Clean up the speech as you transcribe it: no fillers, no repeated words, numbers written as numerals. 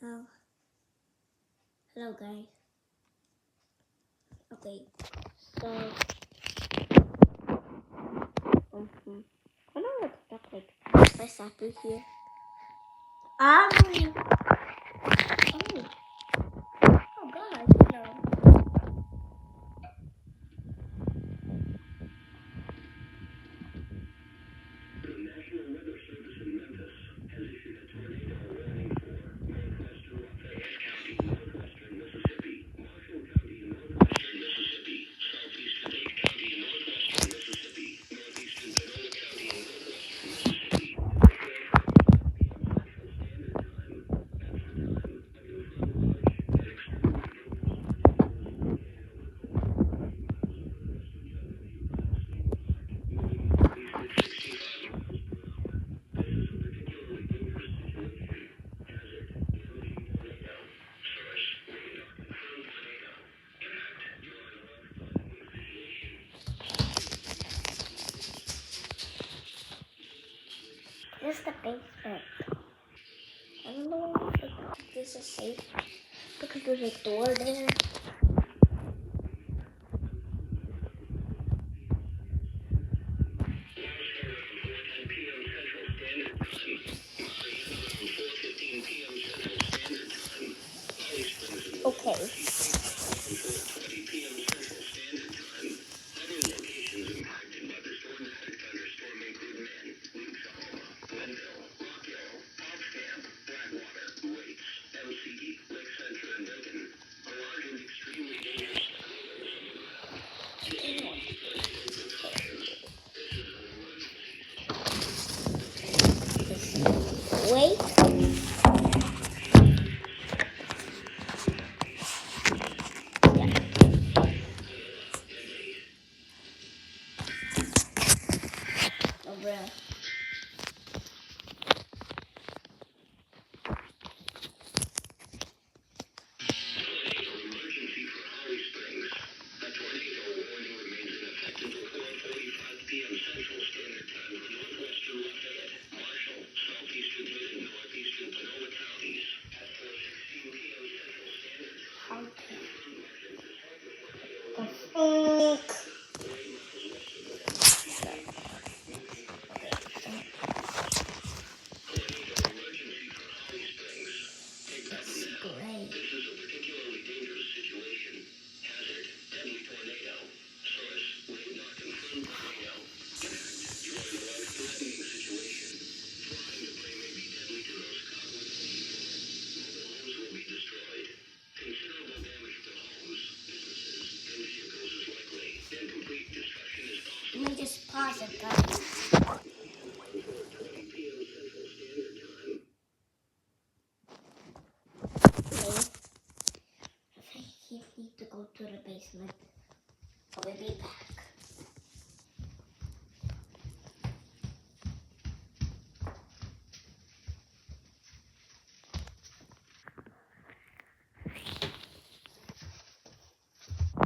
Oh, hello guys. Okay, so I don't know what to talk like. If I stop it here. Oh, oh God, no. The National Weather Service in Memphis has issued a tornado warning for northwestern Lafayette County, northwestern Mississippi, Marshall County, northwestern Mississippi, southeastern Dade County, northwestern Mississippi, northeastern Panola County, northwestern Mississippi. This is the basement. I don't know if this is safe because there's a door there. Okay. Wait. Oh, bro. Emergency for Holly Springs. A tornado warning remains in effect until 4:45 p.m. Central Standard Time for northwestern Lafayette, Marshall, southeastern Dade, and northeastern Panola counties. At 4:16 p.m. Central Standard Time. Emergency for Holly Springs. Take that one now. Great. This is a particularly dangerous situation. Hazard, deadly tornado. Source, wave not confirmed tornado. Impact, you are in a life-threatening situation. Flying debris may be deadly to those caught with mobile homes will be destroyed. Considerable damage to homes, businesses, and vehicles is likely, and complete destruction is possible. Let me just pause it, guys. 4:20 p.m. Central Standard Time. Okay. I need to go to the basement. I'll be back.